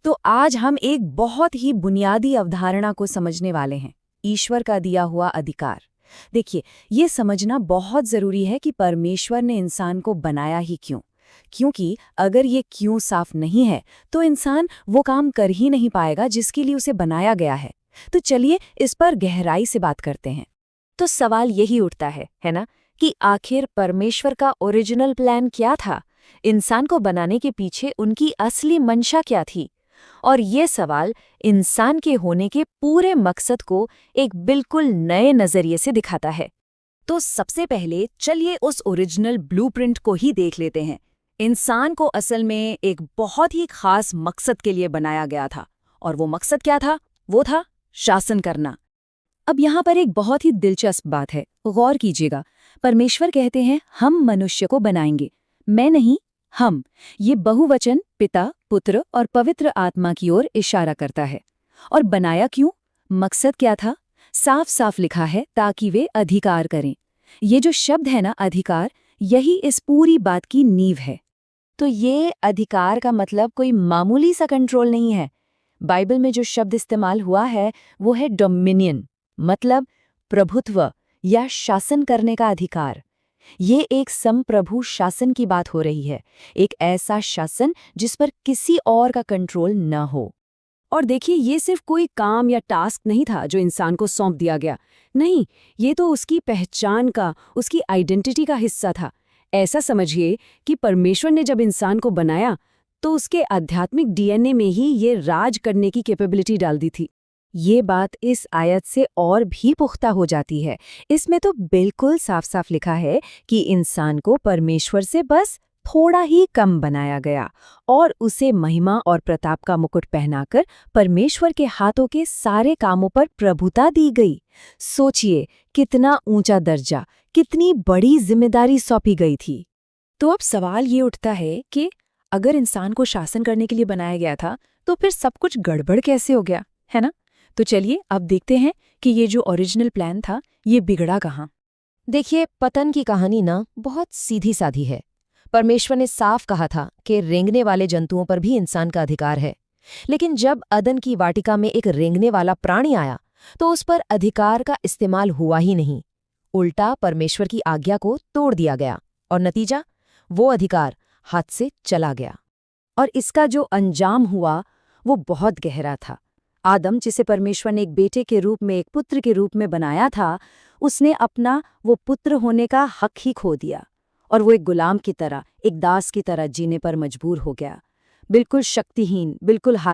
तो आज हम एक बहुत ही बुनियादी अवधारणा को समझने वाले हैं, ईश्वर का दिया हुआ अधिकार। देखिए, ये समझना बहुत ज़रूरी है कि परमेश्वर ने इंसान को बनाया ही क्यों। क्योंकि अगर ये क्यों साफ नहीं है, तो इंसान वो काम कर ही नहीं पाएगा जिसके लिए उसे बनाया गया है। तो चलिए इस पर गहराई से बात करते हैं। तो सवाल यही उठता है ना, कि आखिर परमेश्वर का ओरिजिनल प्लान क्या था? इंसान को बनाने के पीछे उनकी असली मंशा क्या थी? और ये सवाल इंसान के होने के पूरे मकसद को एक बिल्कुल नए नजरिए से दिखाता है। तो सबसे पहले चलिए उस ओरिजिनल ब्लूप्रिंट को ही देख लेते हैं। इंसान को असल में एक बहुत ही खास मकसद के लिए बनाया गया था, और वो मकसद क्या था? वो था शासन करना। अब यहाँ पर एक बहुत ही दिलचस्प बात है, गौर कीजिएगा। परमेश्वर कहते हैं हम मनुष्य को बनाएंगे, मैं नहीं, हम। ये बहुवचन पिता, पुत्र और पवित्र आत्मा की ओर इशारा करता है। और बनाया क्यों? मकसद क्या था? साफ साफ लिखा है, ताकि वे अधिकार करें। ये जो शब्द है ना, अधिकार, यही इस पूरी बात की नींव है। तो ये अधिकार का मतलब कोई मामूली सा कंट्रोल नहीं है। बाइबल में जो शब्द इस्तेमाल हुआ है वो है डोमिनियन, मतलब प्रभुत्व या शासन करने का अधिकार। ये एक संप्रभु शासन की बात हो रही है, एक ऐसा शासन जिस पर किसी और का कंट्रोल न हो। और देखिए, ये सिर्फ कोई काम या टास्क नहीं था जो इंसान को सौंप दिया गया। नहीं, ये तो उसकी पहचान का, उसकी आइडेंटिटी का हिस्सा था। ऐसा समझिए कि परमेश्वर ने जब इंसान को बनाया तो उसके आध्यात्मिक डीएनए में ही ये राज करने की कैपेबिलिटी डाल दी थी। ये बात इस आयत से और भी पुख्ता हो जाती है। इसमें तो बिल्कुल साफ साफ लिखा है कि इंसान को परमेश्वर से बस थोड़ा ही कम बनाया गया और उसे महिमा और प्रताप का मुकुट पहनाकर परमेश्वर के हाथों के सारे कामों पर प्रभुता दी गई। सोचिए, कितना ऊंचा दर्जा, कितनी बड़ी जिम्मेदारी सौंपी गई थी। तो अब सवाल ये उठता है कि अगर इंसान को शासन करने के लिए बनाया गया था, तो फिर सब कुछ गड़बड़ कैसे हो गया, है ना? तो चलिए अब देखते हैं कि ये जो ओरिजिनल प्लान था, ये बिगड़ा कहाँ। देखिए, पतन की कहानी ना बहुत सीधी साधी है। परमेश्वर ने साफ कहा था कि रेंगने वाले जंतुओं पर भी इंसान का अधिकार है। लेकिन जब अदन की वाटिका में एक रेंगने वाला प्राणी आया, तो उस पर अधिकार का इस्तेमाल हुआ ही नहीं। उल्टा परमेश्वर की आज्ञा को तोड़ दिया गया, और नतीजा, वो अधिकार हाथ से चला गया। और इसका जो अंजाम हुआ वो बहुत गहरा था। आदम, जिसे परमेश्वर ने एक बेटे के रूप में, एक पुत्र के रूप में बनाया था, उसने अपना वो पुत्र होने का हक ही खो दिया, और वो एक गुलाम की तरह, एक दास की तरह जीने पर मजबूर हो गया। बिल्कुल शक्तिहीन, बिल्कुल